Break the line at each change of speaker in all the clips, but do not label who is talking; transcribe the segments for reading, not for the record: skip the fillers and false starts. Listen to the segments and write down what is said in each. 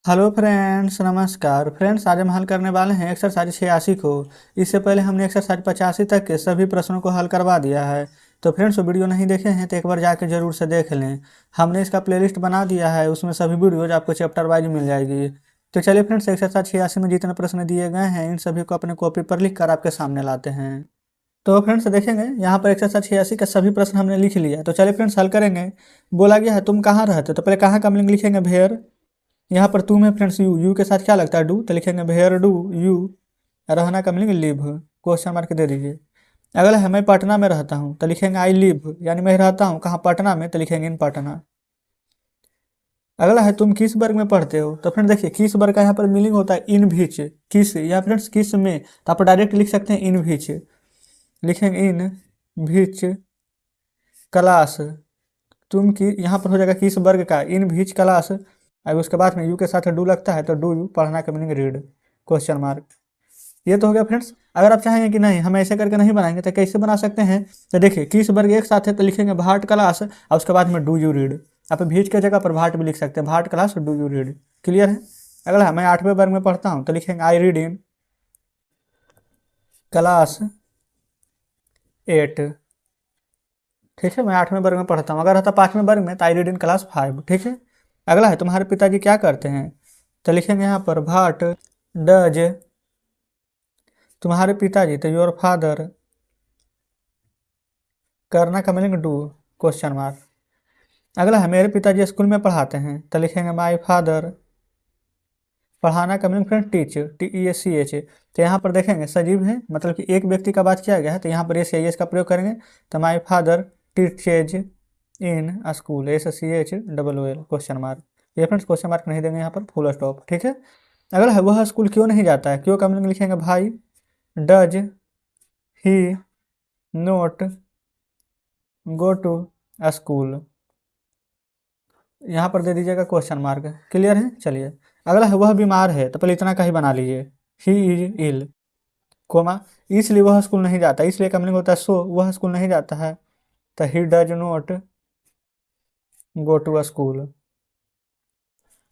Hello friends, नमस्कार friends. आज हम हल करने वाले हैं एक्सरसाइज 86 को। इससे पहले हमने एक्सरसाइज 85 तक के सभी प्रश्नों को हल करवा दिया है। तो फ्रेंड्स, वो वीडियो नहीं देखे हैं तो एक बार जाके जरूर से देख लें। हमने इसका प्लेलिस्ट बना दिया है, उसमें सभी वीडियोज आपको चैप्टर वाइज मिल जाएगी। तो चलिए फ्रेंड्स, एक्सरसाइज 86 में जितने प्रश्न दिए गए हैं इन सभी को अपने कॉपी पर लिख कर आपके सामने लाते हैं। तो फ्रेंड्स देखेंगे, यहाँ पर एक्सरसाइज 86 का सभी प्रश्न हमने लिख लिया। तो चलिए फ्रेंड्स, हल करेंगे। बोला गया है तुम कहाँ रहते हो, तो पहले कहाँ का मीनिंग लिखेंगे, वेयर। यहाँ पर तुम है फ्रेंड्स, यू के साथ क्या लगता है, डू, तो लिखेंगे वेयर डू यू। रहना का मीनिंग लिव, क्वेश्चन मार्क दे दीजिए। अगला है मैं पटना में रहता हूँ, तो लिखेंगे आई लिव, यानी मैं रहता हूँ कहाँ, पटना में, तो लिखेंगे इन पटना। अगला है तुम किस वर्ग में पढ़ते हो, तो फ्रेंड देखिए किस वर्ग का यहाँ पर मीनिंग होता है इन भीच, किस, या फ्रेंड्स किस में, तो आप डायरेक्ट लिख सकते हैं इन भीच, लिखेंगे इन भीच क्लास। तुम की यहाँ पर हो जाएगा किस वर्ग का, इन भीच क्लास। अब उसके बाद में यू के साथ डू लगता है तो डू यू, पढ़ना का मीनिंग रीड, क्वेश्चन मार्क। ये तो हो गया फ्रेंड्स। अगर आप चाहेंगे कि नहीं हम ऐसे करके नहीं बनाएंगे तो कैसे बना सकते हैं, तो देखिए किस वर्ग एक साथ है तो लिखेंगे भाट क्लास, और उसके बाद में डू यू रीड। आप भीज के जगह पर भाट भी लिख सकते हैं, what class do you read. Clear है। अगला मैं 8वें वर्ग में पढ़ता हूँ, तो लिखेंगे आई रीड इन क्लास 8। ठीक है, मैं 8वें वर्ग में पढ़ता हूँ। अगर रहता 5वें वर्ग में तो आई रीड इन क्लास 5। ठीक है। अगला है तुम्हारे पिताजी क्या करते हैं, तो लिखेंगे यहाँ पर भाट डज तुम्हारे पिताजी, तो योर फादर, करना का मीनिंग डू, क्वेश्चन मार्क। अगला है मेरे पिताजी स्कूल में पढ़ाते हैं, तो लिखेंगे माई फादर, पढ़ाना का मीनिंग फ्रेंड टीच, TEACH। तो यहाँ पर देखेंगे सजीव है, मतलब कि एक व्यक्ति का बात किया गया है, तो यहाँ पर SCH का प्रयोग करेंगे। तो my father teaches in school, SCHOOL, question mark. ये फ्रेंड्स क्वेश्चन मार्क नहीं देंगे यहाँ पर, फुल स्टॉप। ठीक है। अगला है वह स्कूल क्यों नहीं जाता है, क्यों का मीनिंग लिखेंगे भाई does he not go to school, यहाँ पर दे दीजिएगा क्वेश्चन मार्क। क्लियर है। चलिए अगला है वह बीमार है, तो पहले इतना का ही बना लीजिए, ही इज इल, कोमा, इसलिए वह स्कूल नहीं जाता, इसलिए का मीनिंग होता है सो वह स्कूल नहीं जाता है, तो he does not go to school.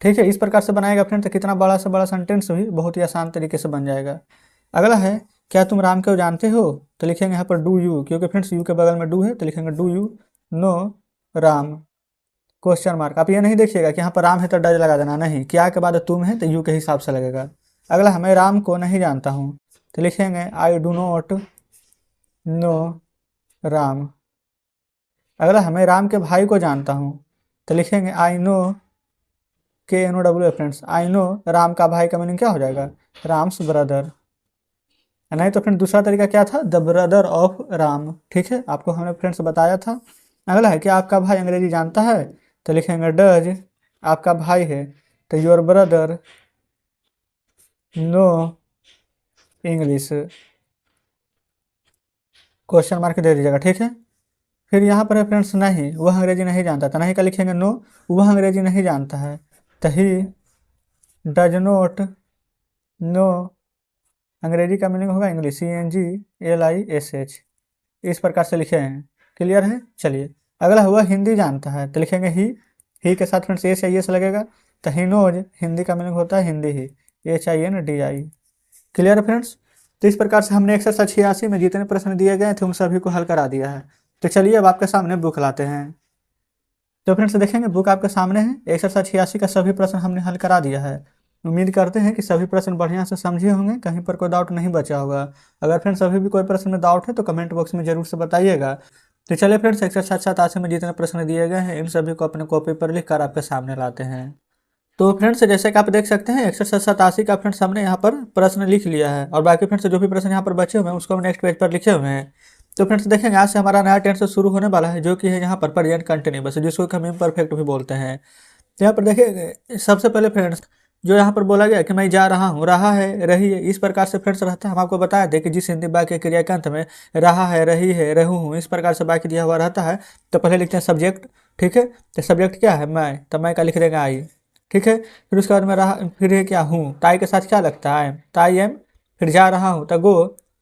ठीक है, इस प्रकार से बनाएगा फ्रेंड तो कितना बड़ा से बड़ा सेंटेंस भी बहुत ही आसान तरीके से बन जाएगा। अगला है क्या तुम राम को जानते हो, तो लिखेंगे यहाँ पर डू यू, क्योंकि फ्रेंड्स यू के बगल में डू है, तो लिखेंगे do you know Ram, question mark. आप ये नहीं देखिएगा कि यहाँ पर राम है तो डज लगा देना, नहीं, क्या के बाद तुम है तो यू के हिसाब से लगेगा। अगला है मैं राम को नहीं जानता हूँ, तो लिखेंगे I do not know Ram. अगला है मैं राम के भाई को जानता हूँ, तो लिखेंगे I know, KNOW friends, I know, Ram का भाई का मीनिंग क्या हो जाएगा, राम्स ब्रदर। नहीं तो फ्रेंड दूसरा तरीका क्या था, द ब्रदर ऑफ राम। ठीक है, आपको हमने फ्रेंड्स बताया था। अगला है कि आपका भाई अंग्रेजी जानता है, तो लिखेंगे डज, आपका भाई है तो your brother know English, question mark दे दीजिएगा। ठीक है। फिर यहाँ पर है फ्रेंड्स नहीं, वह अंग्रेजी नहीं जानता था, नहीं का लिखेंगे नो, वह अंग्रेजी नहीं जानता है, तो ही डज नोट नो, अंग्रेजी का मीनिंग होगा इंग्लिश, ENGLISH, इस प्रकार से लिखे हैं। क्लियर है। चलिए अगला हुआ हिंदी जानता है, तो लिखेंगे ही के साथ फ्रेंड्स एस या एस लगेगा, तो ही नोज, हिंदी का मीनिंग होता है हिंदी ही, HINDI। क्लियर है फ्रेंड्स। तो इस प्रकार से हमने एक्सरसाइज 86 में जितने प्रश्न दिए गए थे उन सभी को हल करा दिया है। तो चलिए अब आपके सामने बुक लाते हैं। तो फ्रेंड्स देखेंगे बुक आपके सामने है, एक्सरसाइज 86 का सभी प्रश्न हमने हल करा दिया है। उम्मीद करते हैं कि सभी प्रश्न बढ़िया से समझे होंगे, कहीं पर कोई डाउट नहीं बचा होगा। अगर फ्रेंड्स अभी भी कोई प्रश्न में डाउट है तो कमेंट बॉक्स में जरूर से बताइएगा। तो चलिए फ्रेंड्स, एक्सरसाइज 87 में जितने प्रश्न दिए गए हैं इन सभी को अपने कॉपी पर लिख कर आपके सामने लाते हैं। तो फ्रेंड्स जैसे कि आप देख सकते हैं एक्सरसाइज 87 का फ्रेंड्स हमने यहाँ पर प्रश्न लिख लिया है, और बाकी फ्रेंड्स जो भी प्रश्न यहाँ पर बचे हुए हैं उसको हम नेक्स्ट पेज पर लिखे हुए हैं। तो फ्रेंड्स देखेंगे आज से हमारा नया टेंस शुरू होने वाला है, जो कि है यहाँ पर प्रेजेंट कंटिन्यूअस, जिसको हम इम्परफेक्ट भी बोलते हैं। तो यहाँ पर देखेंगे सबसे पहले फ्रेंड्स जो यहाँ पर बोला गया कि मैं जा रहा हूँ, रहा है, रही है, इस प्रकार से फ्रेंड्स रहता है। हम आपको बताया थे कि जिस हिंदी वाक्य क्रिया के अंत में रहा है, रही है, रहूँ हूँ, इस प्रकार से वाक्य दिया हुआ रहता है, तो पहले लिखते हैं सब्जेक्ट। ठीक है, तो सब्जेक्ट क्या है, मैं, तो मैं का लिख देंगे आई। ठीक है, फिर उसके बाद में रहा, फिर है क्या, हूँ, ताई के साथ क्या लगता है, ताई एम, फिर जा रहा हूँ तो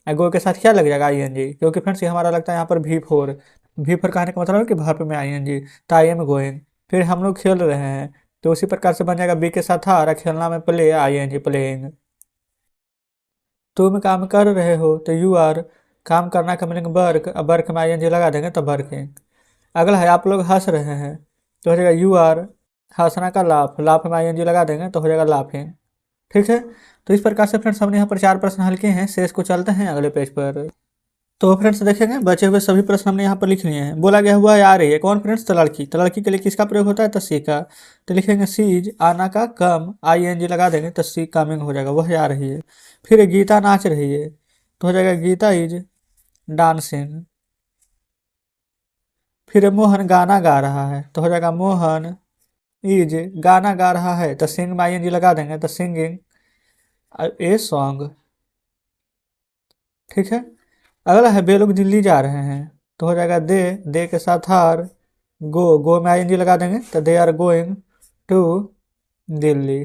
गो के साथ क्या लग जाएगा, ING, क्योंकि फ्रेंड्स ये हमारा लगता है यहाँ पर V4 कहने का मतलब है कि वर्ब में ING, तो आई एम गोइंग। फिर हम लोग खेल रहे हैं, तो उसी प्रकार से बन जाएगा बी के साथ आर, खेलना में प्ले, ING प्लेइंग। तुम काम कर रहे हो तो यू आर, काम करना का मीनिंग वर्क, अब वर्क में ING लगा देंगे तो वर्किंग। अगला है आप लोग हंस रहे हैं तो हो जाएगा यू आर, हंसना का लाफ, लाफ में ING लगा देंगे तो हो जाएगा लाफिंग। ठीक है, तो इस प्रकार से फ्रेंड्स हमने यहाँ पर 4 प्रश्न हल किए हैं। शेष को चलते हैं अगले पेज पर। तो फ्रेंड्स देखेंगे बचे हुए सभी प्रश्न हमने यहाँ पर लिख लिए हैं। बोला गया हुआ है आ रही है, कौन फ्रेंड्स? तो लड़की। तो लड़की के लिए किसका प्रयोग होता है? तो सी का। तो लिखेंगे सीज, आना का कम, ING लगा देंगे तो सी कमिंग हो जाएगा, वह आ रही है। फिर गीता नाच रही है तो हो जाएगा गीता इज डांसिंग। फिर मोहन गाना गा रहा है तो हो जाएगा मोहन इज, गाना गा रहा है तो सिंग में ING लगा देंगे तो सिंगिंग ए सॉन्ग। ठीक है, अगला है वे लोग दिल्ली जा रहे हैं तो हो जाएगा दे के साथ आर, गो में ING लगा देंगे तो they are going to Delhi.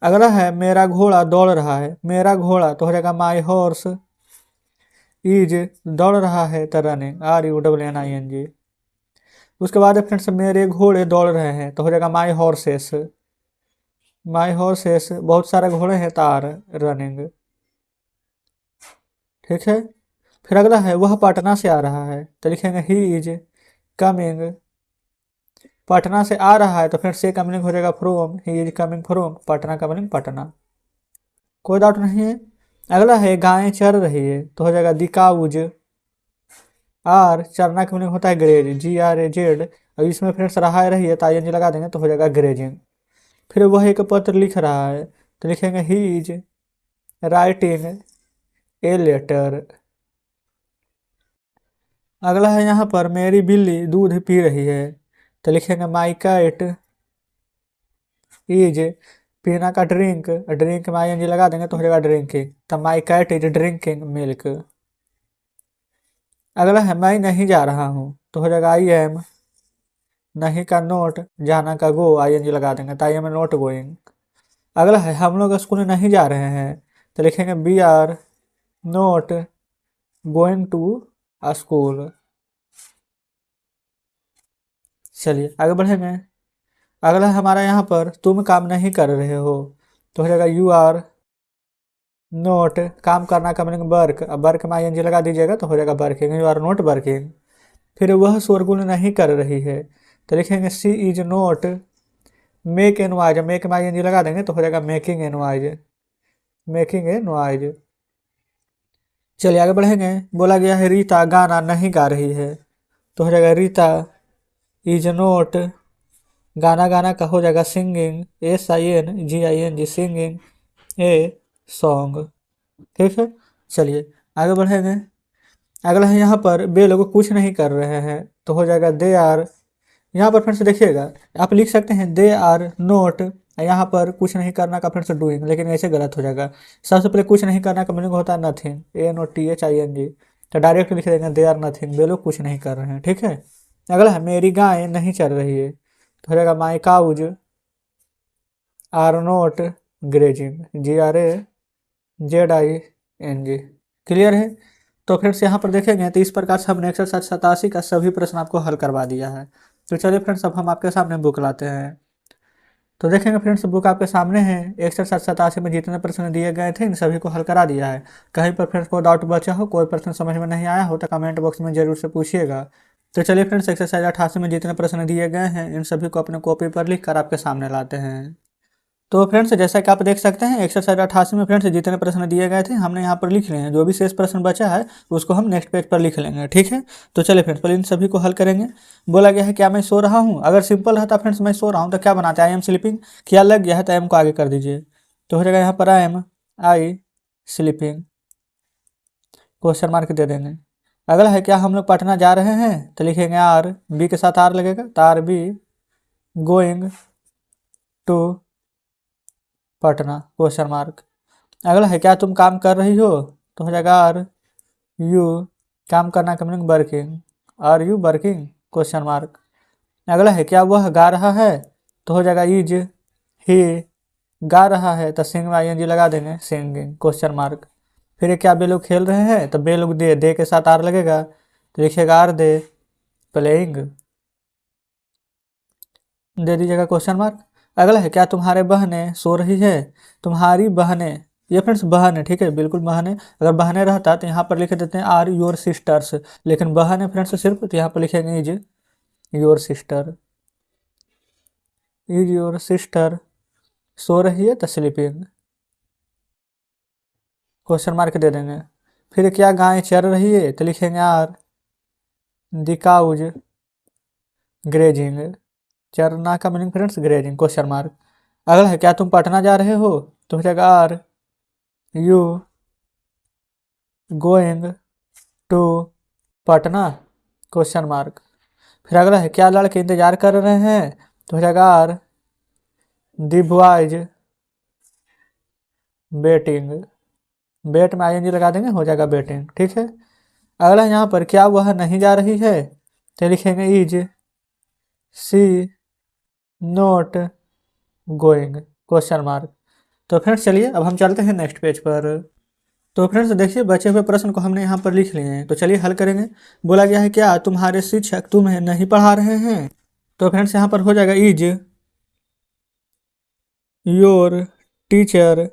अगला है मेरा घोड़ा दौड़ रहा है, मेरा घोड़ा तो हो जाएगा माई हॉर्स इज, दौड़ रहा है तो रनिंग, RUNNING। उसके बाद फ्रेंड्स मेरे घोड़े दौड़ रहे हैं तो हो जाएगा माई हॉर्सेस, माई हॉर्सेस बहुत सारे घोड़े हैं तो आर रनिंग। ठीक है, फिर अगला है वह पटना से आ रहा है तो लिखेंगे ही इज कमिंग, पटना से आ रहा है तो फिर से कमिंग हो जाएगा from, he is coming from Patna, coming Patna. कोई डाउट नहीं है। अगला है गायें चर रही है तो हो जाएगा दी काउज, आर चरना का मीनिंग होता है ग्रेज, GRAZ। और इसमें फ्रेंड्स रहा रही है तो ING लगा देंगे तो हो जाएगा ग्रेजिंग। फिर वह एक पत्र लिख रहा है तो लिखेंगे he is writing a letter. अगला है यहाँ पर मेरी बिल्ली दूध पी रही है तो लिखेंगे माई कैट इज, पीना का ड्रिंक, ड्रिंक में ING लगा देंगे तो हो जाएगा ड्रिंकिंग, तो my cat is drinking milk. अगला है मैं नहीं जा रहा हूँ तो हो जाएगा आई एम, नहीं का नोट, जाना का गो, ING लगा देंगे तो आई एम नॉट गोइंग। अगला है हम लोग स्कूल नहीं जा रहे हैं तो लिखेंगे we are not going to school. चलिए आगे बढ़ेंगे। अगला हमारा यहाँ पर तुम काम नहीं कर रहे हो तो हो जाएगा यू आर नोट, काम करना का मीनिंग वर्क, अब वर्क में ING लगा दीजिएगा तो हो जाएगा working, you are not working. फिर वह शोरगुल नहीं कर रही है तो लिखेंगे she is not make a noise, make में ING लगा देंगे तो हो जाएगा making a noise, making a noise. चलिए आगे बढ़ेंगे। बोला गया है रीता गाना नहीं गा रही है तो हो जाएगा रीता इज नोट, गाना गाना का हो जाएगा singing, SINGING singing a song. ठीक है, चलिए आगे बढ़ेंगे। अगला है यहाँ पर वे लोग कुछ नहीं कर रहे हैं तो हो जाएगा दे आर, यहाँ पर फिर से देखिएगा आप लिख सकते हैं दे आर नोट, यहाँ पर कुछ नहीं करना का फिर से डूइंग, लेकिन ऐसे गलत हो जाएगा। सबसे पहले कुछ नहीं करना का मीनिंग होता है नथिंग, ANOTHING, तो डायरेक्ट लिख देंगे दे आर नथिंग, वे लोग कुछ नहीं कर रहे हैं। ठीक है, अगला है मेरी गाय नहीं चल रही है तो हो जाएगा my cows are not grazing, GRAZING। Clear है? तो फ्रेंड्स यहाँ पर देखेंगे तो इस प्रकार से हमने एक्सरसाइज 87 का सभी प्रश्न आपको हल करवा दिया है। तो चलिए फ्रेंड्स अब हम आपके सामने बुक लाते हैं। तो देखेंगे फ्रेंड्स बुक आपके सामने है, एक्सरसाइज 87 में जितने प्रश्न दिए गए थे इन सभी को हल करा दिया है। कहीं पर फ्रेंड्स कोई डाउट बचा हो, कोई प्रश्न समझ में नहीं आया हो तो कमेंट बॉक्स में जरूर से पूछिएगा। तो चलिए फ्रेंड्स एक्सरसाइज 88 में जितने प्रश्न दिए गए हैं इन सभी को अपने कॉपी पर लिख कर आपके सामने लाते हैं। तो फ्रेंड्स जैसा कि आप देख सकते हैं एक्सरसाइज 88 में फ्रेंड्स जितने प्रश्न दिए गए थे हमने यहाँ पर लिख लिए हैं, जो भी शेष प्रश्न बचा है उसको हम नेक्स्ट पेज पर लिख लेंगे। ठीक है, तो चलिए फ्रेंड्स पहले इन सभी को हल करेंगे। बोला गया है क्या मैं सो रहा हूँ, अगर सिंपल रहता फ्रेंड्स मैं सो रहा हूँ तो क्या बनाते हैं, आई एम स्लीपिंग, क्या लग गया है तो एम को आगे कर दीजिए तो हो जाएगा यहाँ पर आई स्लीपिंग, क्वेश्चन मार्क दे देंगे। अगला है क्या हम लोग पटना जा रहे हैं तो लिखेंगे आर, बी के साथ आर लगेगा तो are B going to Patna, question mark. अगला है क्या तुम काम कर रही हो तो हो जाएगा आर यू, काम करना का meaning working, are you working, question mark. अगला है क्या वह गा रहा है तो हो जाएगा इज ही, गा रहा है तो सिंग में ING लगा देंगे सिंगिंग, क्वेश्चन मार्क। फिर ये क्या बे लोग खेल रहे हैं तो बे लोग दे के साथ आर लगेगा तो लिखिएगा आर दे प्लेइंग। दे दीजिएगा क्वेश्चन मार्क। अगला है, क्या तुम्हारे बहनें सो रही है? तुम्हारी बहनें, ये फ्रेंड्स बहन है, ठीक है, बिल्कुल बहन है। अगर बहनें रहता तो यहाँ पर लिख देते हैं आर योर सिस्टर्स, लेकिन बहन है फ्रेंड्स सिर्फ, तो यहाँ पर लिखेंगे is your sister. Is your sister so रही है तो स्लीपिंग, क्वेश्चन मार्क दे देंगे। फिर क्या गाय चर रही है? तो लिखेंगे आर द काउज ग्रेजिंग। चरना का meaning friends grazing, question mark. अगला है, क्या तुम पटना जा रहे हो? तो हो जाएगा are you going to Patna, question mark. फिर अगला है, क्या लड़के इंतजार कर रहे हैं? तो हो जाएगा आर द बॉयज बेटिंग। बेट में आईएनजी लगा देंगे, हो जाएगा बेटिंग, ठीक है। अगला यहाँ पर, क्या वह नहीं जा रही है? तो लिखेंगे is she not going, question mark. तो फ्रेंड्स चलिए अब हम चलते हैं नेक्स्ट पेज पर। तो फ्रेंड्स देखिए, बचे हुए प्रश्न को हमने यहाँ पर लिख लिए हैं, तो चलिए हल करेंगे। बोला गया है, क्या तुम्हारे शिक्षक तुम्हें नहीं पढ़ा रहे हैं? तो फ्रेंड्स यहाँ पर हो जाएगा इज योर टीचर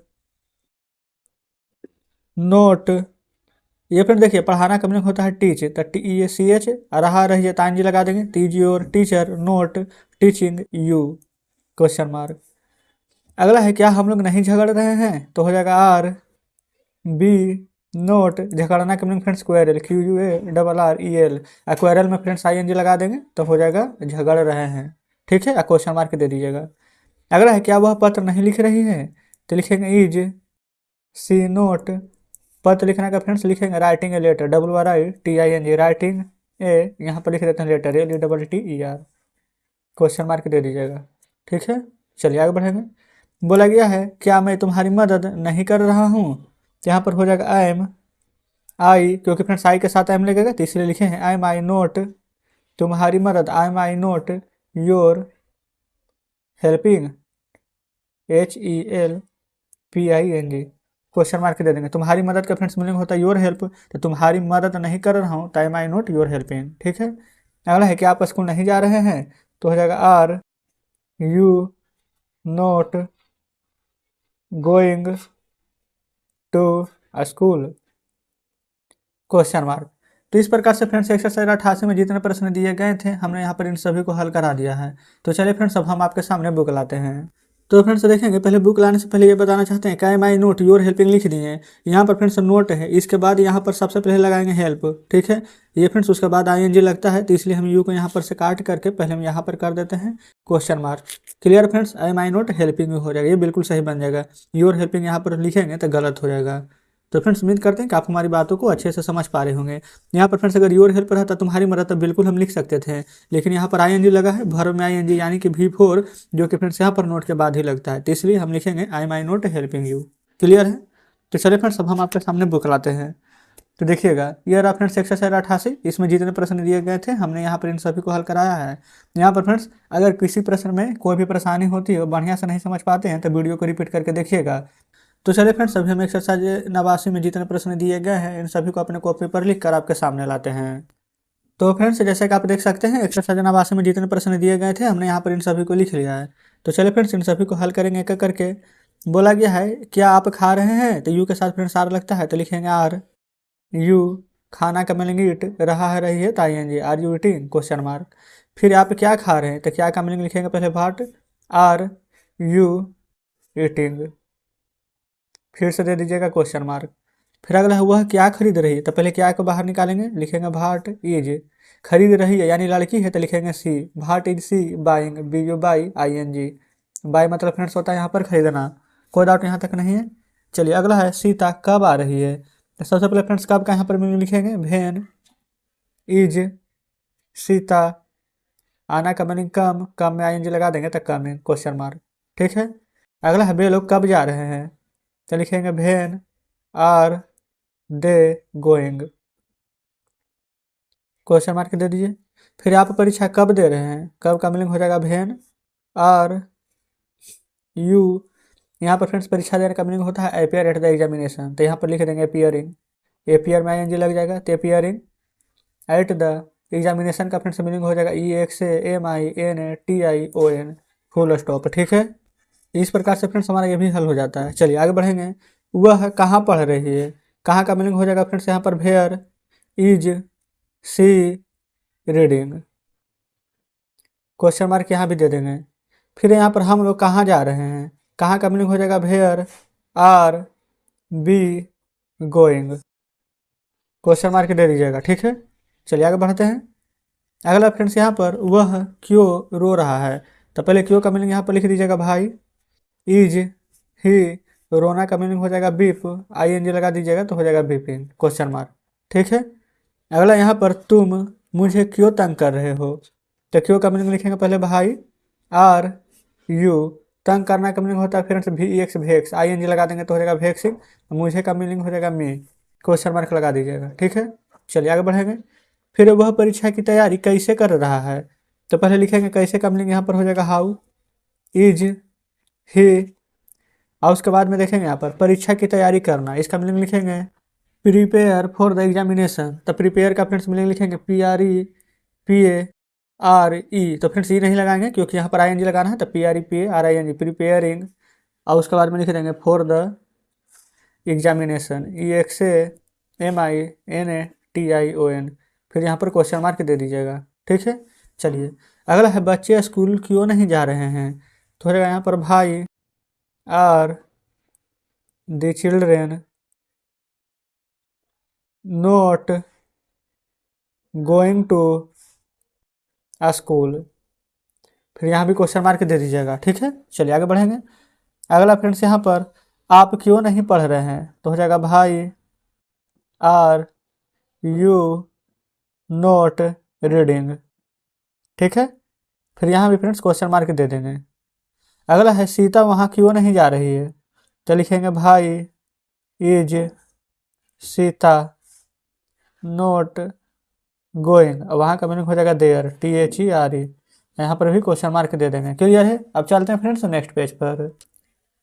नोट। ये फ्रेंड देखिए, पढ़ाना का मीनिंग होता है टीच, तो TEACH, रहा रही है तांजी लगा देंगे, does your teacher not teaching you, question mark. अगला है, क्या हम लोग नहीं झगड़ रहे हैं? तो हो जाएगा आर बी नोट, झगड़ना का meaning friends quarrel, QUARREL, quarrel में फ्रेंड्स ING लगा देंगे तो हो जाएगा झगड़ रहे हैं, ठीक है, क्वेश्चन मार्क दे दीजिएगा। अगला है, क्या वह पत्र नहीं लिख रही है? तो लिखेंगे इज सी नोट, पत्र लिखने का फ्रेंड्स लिखेंगे writing a letter, WRITING, writing a, यहाँ पर लिख देते हैं लेटर, LETTER, क्वेश्चन मार्क दे दीजिएगा, ठीक है। चलिए आगे बढ़ेंगे। बोला गया है, क्या मैं तुम्हारी मदद नहीं कर रहा हूँ? तो यहाँ पर हो जाएगा आई, क्योंकि फ्रेंड्स आई के साथ एम लगेगा, तो इसलिए लिखे हैं आई नोट तुम्हारी मदद, I not your helping, HELPING, question mark दे देंगे। तुम्हारी मदद का फ्रेंड्स मीनिंग होता है योर हेल्प, तो तुम्हारी मदद नहीं कर रहा हूँ, time I not your helping, ठीक है। अगला है, क्या आप स्कूल नहीं जा रहे हैं? तो हो जाएगा are you not going to school, question mark. तो इस प्रकार से फ्रेंड्स एक्सरसाइज 88 में जितने प्रश्न दिए गए थे हमने यहाँ पर इन सभी को हल करा दिया है। तो चलिए फ्रेंड्स, अब हम आपके सामने बुक लाते हैं। तो फ्रेंड्स देखेंगे, पहले बुक लाने से पहले ये बताना चाहते हैं, क्या माई नोट योर हेल्पिंग लिख दिए हैं, यहाँ पर फ्रेंड्स नोट है, इसके बाद यहाँ पर सबसे पहले लगाएंगे हेल्प, ठीक है। ये फ्रेंड्स उसके बाद ING लगता है, तो इसलिए हम यू को यहाँ पर से काट करके पहले हम यहाँ पर कर देते हैं question mark. Clear friends, I my note helping हो जाएगा, ये बिल्कुल सही बन जाएगा। योर हेल्पिंग यहाँ पर लिखेंगे तो गलत हो जाएगा। तो फ्रेंड्स उम्मीद करते हैं कि आप हमारी बातों को अच्छे से समझ पा रहे होंगे। यहाँ पर फ्रेंड्स अगर योर हेल्प रहता तुम्हारी मदद, तो बिल्कुल हम लिख सकते थे, लेकिन यहाँ पर ING लगा है, भर में ING यानी कि V4, जो कि फ्रेंड्स यहाँ पर नोट के बाद ही लगता है, तो इसलिए हम लिखेंगे आई my note helping you. Clear है? तो चलिए फ्रेंड्स, अब हम आपके सामने बुक लाते हैं। तो देखिएगा, ये रहा फ्रेंड्स एक्सरसाइज 88, इसमें जितने प्रश्न दिए गए थे हमने यहाँ पर इन सभी को हल कराया है। यहाँ पर फ्रेंड्स अगर किसी प्रश्न में कोई भी परेशानी होती है, बढ़िया से नहीं समझ पाते हैं, तो वीडियो को रिपीट करके देखिएगा। तो चलिए फ्रेंड्स, अभी हम एक्सरसाइज 89 में जितने प्रश्न दिए गए हैं इन सभी को अपने कॉपी पर लिख कर आपके सामने लाते हैं। तो फ्रेंड्स जैसे कि आप देख सकते हैं, एक्सरसाइज 89 में जितने प्रश्न दिए गए थे हमने यहाँ पर इन सभी को लिख लिया है। तो चलिए फ्रेंड्स, इन सभी को हल करेंगे एक एक करके। बोला गया है, क्या आप खा रहे हैं? तो यू के साथ फ्रेंड्स आर लगता है, तो लिखेंगे आर यू, खाना का मीनिंग ईट, रहा है रही है तो ING, are you eating, question mark. फिर आप क्या खा रहे हैं? तो क्या का मीनिंग लिखेंगे पहले व्हाट, आर यू ईटिंग, फिर से दे दीजिएगा क्वेश्चन मार्क। फिर अगला है, वह क्या खरीद रही है? तो पहले क्या को बाहर निकालेंगे, लिखेंगे भाट इज, खरीद रही है यानी लड़की है तो लिखेंगे she, what is she buying, BU buy ING, buy मतलब फ्रेंड्स होता है यहाँ पर खरीदना, कोई डाउट यहाँ तक नहीं है। चलिए अगला है, सीता कब आ रही है? तो सबसे पहले फ्रेंड्स कब का यहाँ पर मीनिंग लिखेंगे, भेन इज सीता, आना का मीनिंग कम, कम में ING लगा देंगे तो कमिंग, क्वेश्चन मार्क, ठीक है। अगला है, वे लोग कब जा रहे हैं? तो लिखेंगे when are they going, question mark दे दीजिए। फिर आप परीक्षा कब दे रहे हैं? कब का मीनिंग हो जाएगा भेन आर यू, यहाँ पर फ्रेंड्स परीक्षा देने का मीनिंग होता है अपियर एट द एग्जामिनेशन, तो यहाँ पर लिख देंगे अपियरिंग, अपियर में ING लग जाएगा, तो अपियरिंग एट द एग्जामिनेशन का फ्रेंड्स मीनिंग हो जाएगा EXAMINATION फुल स्टॉप। ठीक है, इस प्रकार से फ्रेंड्स हमारा ये भी हल हो जाता है। चलिए आगे बढ़ेंगे। वह कहाँ पढ़ रही है, कहाँ का मीनिंग हो जाएगा फ्रेंड्स यहाँ पर where is she reading, question mark यहाँ भी दे देंगे। फिर यहाँ पर हम लोग कहाँ जा रहे हैं, कहाँ का मीनिंग हो जाएगा where are B going, question mark दे दीजिएगा। ठीक है, चलिए आगे बढ़ते हैं। अगला फ्रेंड्स यहाँ पर वह क्यों रो रहा है, तो पहले क्यों का मीनिंग यहाँ पर लिख दीजिएगा भाई इज ही, रोना का मीनिंग हो जाएगा बीप, ING लगा दीजिएगा तो हो जाएगा बीपिंग क्वेश्चन मार्क। ठीक है, अगला यहाँ पर तुम मुझे क्यों तंग कर रहे हो, तो क्यों का मीनिंग लिखेंगे पहले भाई आर यू, तंग करना का मीनिंग होता है फ्रेंड्स VEX वेक्स, ING लगा देंगे तो हो जाएगा वेक्सिंग, मुझे का मीनिंग हो जाएगा मी, क्वेश्चन मार्क लगा दीजिएगा। ठीक है, चलिए आगे बढ़ेंगे। फिर वह परीक्षा की तैयारी कैसे कर रहा है, तो पहले लिखेंगे कैसे का मीनिंग यहाँ पर हो जाएगा हाउ इज ही, और उसके बाद में देखेंगे यहाँ पर परीक्षा की तैयारी करना, इसका मीनिंग लिखेंगे प्रिपेयर फॉर द एग्जामिनेशन, तो प्रिपेयर का फ्रेंड्स मीनिंग लिखेंगे PREPARE, तो फ्रेंड्स ये नहीं लगाएंगे क्योंकि यहाँ पर ING लगाना है, तो PREPARING प्रिपेयरिंग, और उसके बाद में लिख देंगे फॉर द एग्जामिनेशन EXAMINATION, फिर यहाँ पर क्वेश्चन मार्क दे दीजिएगा। ठीक है, चलिए अगला है बच्चे स्कूल क्यों नहीं जा रहे हैं, तो हो जाएगा यहाँ पर भाई are the children not going to school, फिर यहाँ भी क्वेश्चन मार्क दे दीजिएगा। ठीक है, चलिए आगे बढ़ेंगे। अगला फ्रेंड्स यहाँ पर आप क्यों नहीं पढ़ रहे हैं, तो हो जाएगा भाई आर यू नॉट रीडिंग। ठीक है, फिर यहाँ भी फ्रेंड्स क्वेश्चन मार्क दे देंगे। अगला है सीता वहाँ क्यों नहीं जा रही है, तो लिखेंगे भाई इज सीता नॉट गोइंग, वहाँ का मीनिंग हो जाएगा देयर THERE, यहाँ पर भी क्वेश्चन मार्क दे देंगे। क्लियर है, अब चलते हैं फ्रेंड्स नेक्स्ट पेज पर।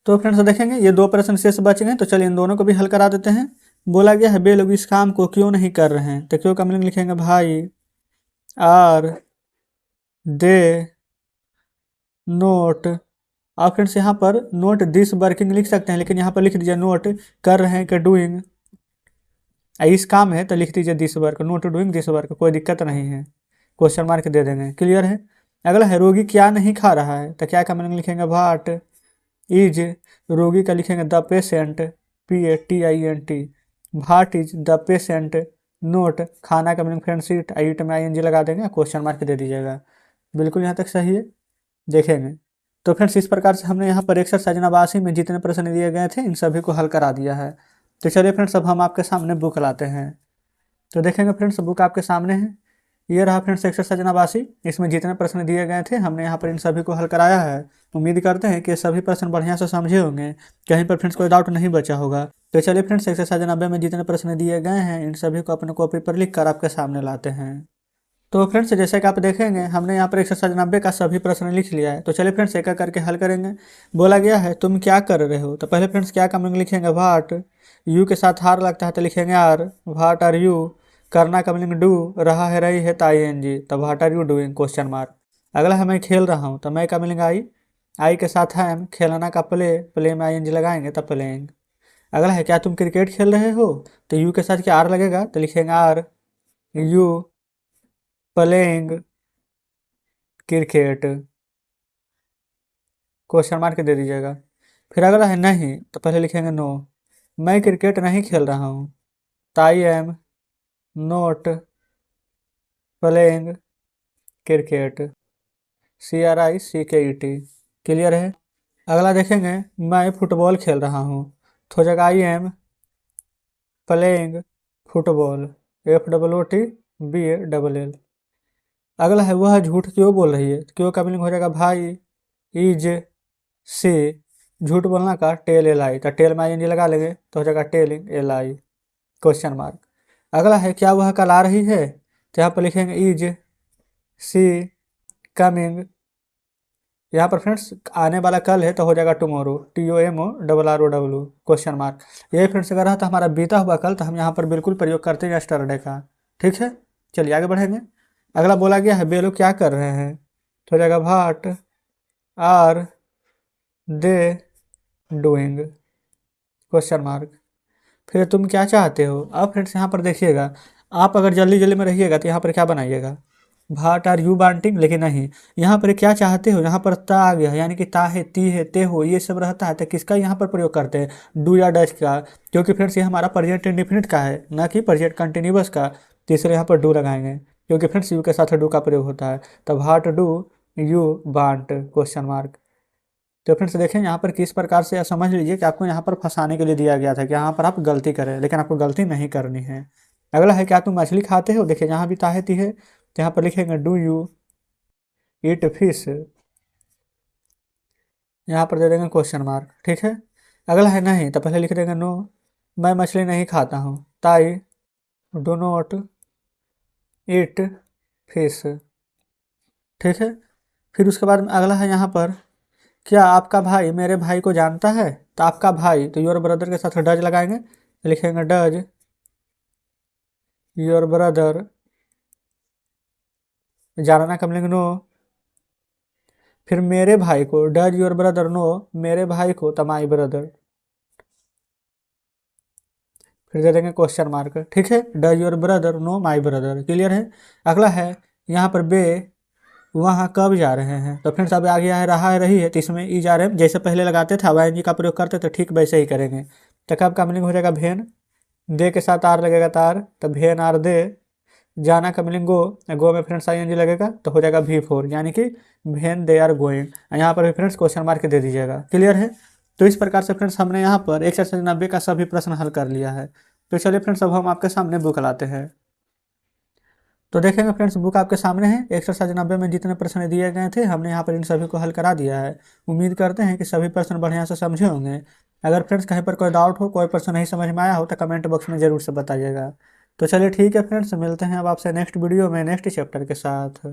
तो फ्रेंड्स देखेंगे ये 2 प्रश्न शेष बच गए, तो चलिए इन दोनों को भी हल करा देते हैं। बोला गया है वे लोग इस काम को क्यों नहीं कर रहे हैं, तो क्यों का मीनिंग लिखेंगे भाई आर दे नोट, और फ्रेंड्स यहाँ पर नोट दिस वर्किंग लिख सकते हैं, लेकिन यहाँ पर लिख दीजिए नोट कर रहे हैं कि डूइंग, इस काम है तो लिख दीजिए this work, note doing this work, कोई दिक्कत नहीं है, क्वेश्चन मार्क दे देंगे। क्लियर है, अगला है रोगी क्या नहीं खा रहा है, तो क्या का मीनिंग लिखेंगे वाट इज, रोगी का लिखेंगे the patient PATIENT, what is the patient note, खाना का मीनिंग फ्रेंड्स ईट में ING लगा देंगे, क्वेश्चन मार्क दे दीजिएगा। बिल्कुल यहाँ तक सही है, देखेंगे। तो फ्रेंड्स इस प्रकार से हमने यहाँ पर एक्सरसाइज 89 में जितने प्रश्न दिए गए थे इन सभी को हल करा दिया है। तो चलिए फ्रेंड्स अब हम आपके सामने बुक लाते हैं, तो देखेंगे फ्रेंड्स बुक आपके सामने है, ये रहा फ्रेंड्स एक्सरसाइज 89, इसमें जितने प्रश्न दिए गए थे हमने यहाँ पर इन सभी को हल कराया है। उम्मीद करते हैं कि सभी प्रश्न बढ़िया से समझे होंगे, कहीं पर फ्रेंड्स कोई डाउट नहीं बचा होगा। तो चलिए फ्रेंड्स एक्सरसाइज 90 में जितने प्रश्न दिए गए हैं इन सभी को अपने कॉपी पर लिख कर आपके सामने लाते हैं। तो फ्रेंड्स जैसे कि आप देखेंगे हमने यहाँ पर एक्सरसाइज 90 का सभी प्रश्न लिख लिया है, तो चलिए फ्रेंड्स एक एक करके हल करेंगे। बोला गया है तुम क्या कर रहे हो, तो पहले फ्रेंड्स क्या का मीनिंग लिखेंगे वाट, यू के साथ हार लगता है तो लिखेंगे आर, वाट आर यू, करना का मीनिंग डू, रहा है रही है तो ING, तो what are you doing question mark. अगला है मैं खेल रहा हूँ, तो मैं का मीनिंग आई के साथ है खेलना का प्ले में ING लगाएंगे तो प्लेइंग। अगला है क्या तुम क्रिकेट खेल रहे हो, तो यू के साथ क्या आर लगेगा, तो लिखेंगे are you playing cricket, question mark दे दीजिएगा। फिर अगला है नहीं, तो पहले लिखेंगे नो, मैं क्रिकेट नहीं खेल रहा हूँ, तो I am not playing cricket, CRICKET। Clear है, अगला देखेंगे मैं फुटबॉल खेल रहा हूँ, तो हो जाएगा I am playing football, FOOTBALL। अगला है वह झूठ क्यों बोल रही है, क्यों का मीनिंग हो जाएगा भाई इज सी, झूठ बोलना का टेल LI, तो टेल में ING लगा लेंगे तो हो जाएगा टेलिंग LI क्वेश्चन मार्क। अगला है क्या वह कल आ रही है, तो यहाँ पर लिखेंगे इज सी कमिंग, यहाँ पर फ्रेंड्स आने वाला कल है तो हो जाएगा टुमारो, TOMORROW क्वेश्चन मार्क। यही फ्रेंड्स अगर रहा था हमारा बीता हुआ कल, तो हम यहाँ पर बिल्कुल प्रयोग करते हैं यस्टरडे का। ठीक है, चलिए आगे बढ़ेंगे। अगला बोला गया है वे लोग क्या कर रहे हैं, तो हो जाएगा what are they doing, question mark. फिर तुम क्या चाहते हो। अब फ्रेंड्स यहाँ पर देखिएगा, आप अगर जल्दी जल्दी में रहिएगा तो यहाँ पर क्या बनाइएगा, भाट आर यू वांटिंग, लेकिन नहीं, यहाँ पर क्या चाहते हो, यहाँ पर ता आ गया, यानी कि ता है, ती है, ते हो, ये सब रहता है, तो किसका यहाँ पर प्रयोग करते हैं, डू या डज का, क्योंकि फ्रेंड्स ये हमारा प्रेजेंट इंडेफिनिट का है, ना कि प्रेजेंट कंटिन्यूअस का। तीसरे यहाँ पर डू लगाएंगे, क्योंकि फ्रेंड्स यू के साथ डू का प्रयोग होता है। तो what do you want, question mark. तो फ्रेंड्स देखें यहाँ पर किस प्रकार से, समझ लीजिए कि आपको यहाँ पर फंसाने के लिए दिया गया था कि यहाँ पर आप गलती करें, लेकिन आपको गलती नहीं करनी है। अगला है क्या तुम मछली खाते हो, देखिए यहाँ भी ताहती है, तो यहाँ पर लिखेंगे डू यू ईट फिश, यहाँ पर दे देंगे क्वेश्चन मार्क, ठीक है। अगला है नहीं, तो पहले लिख देंगे नो, मैं मछली नहीं खाता हूँ, ताई डू नॉट ईट फिश, ठीक है। फिर उसके बाद अगला है यहाँ पर, क्या आपका भाई मेरे भाई को जानता है, तो आपका भाई, तो योर ब्रदर के साथ डज लगाएंगे, तो लिखेंगे डज योर ब्रदर, जानना कब लेंगे नो, फिर मेरे भाई को, डज योर ब्रदर नो मेरे भाई को, तो माई ब्रदर, फिर दे देंगे क्वेश्चन मार्क, ठीक है। Does your brother know my brother, clear है। अगला है यहाँ पर बे वहाँ कब जा रहे हैं, तो फ्रेंड्स अब आ गया है रहा है रही है, तो इसमें ई जा रहे हैं, जैसे पहले लगाते थे अब जी का प्रयोग करते थे, ठीक वैसे ही करेंगे। तो कब का मीनिंग हो जाएगा भेन, दे के साथ आर लगेगा तार, तो भेन आर दे, जाना का मीनिंग गो, गो में फ्रेंड्स आई लगेगा, तो हो जाएगा V4, यानी कि भेन दे आर गोइंग। यहाँ पर भी फ्रेंड्स क्वेश्चन मार्क दे दीजिएगा, क्लियर है। तो इस प्रकार से फ्रेंड्स हमने यहाँ पर 190 का सभी प्रश्न हल कर लिया है। तो चलिए फ्रेंड्स अब हम आपके सामने बुक लाते हैं। तो देखेंगे फ्रेंड्स बुक आपके सामने है, एक्सरसाइज 90 में जितने प्रश्न दिए गए थे हमने यहाँ पर इन सभी को हल करा दिया है। उम्मीद करते हैं कि सभी प्रश्न बढ़िया से समझे होंगे। अगर फ्रेंड्स कहीं पर कोई डाउट हो, कोई प्रश्न नहीं समझ में आया हो, तो कमेंट बॉक्स में ज़रूर से बताइएगा। तो चलिए ठीक है फ्रेंड्स, मिलते हैं अब आपसे नेक्स्ट वीडियो में नेक्स्ट चैप्टर के साथ।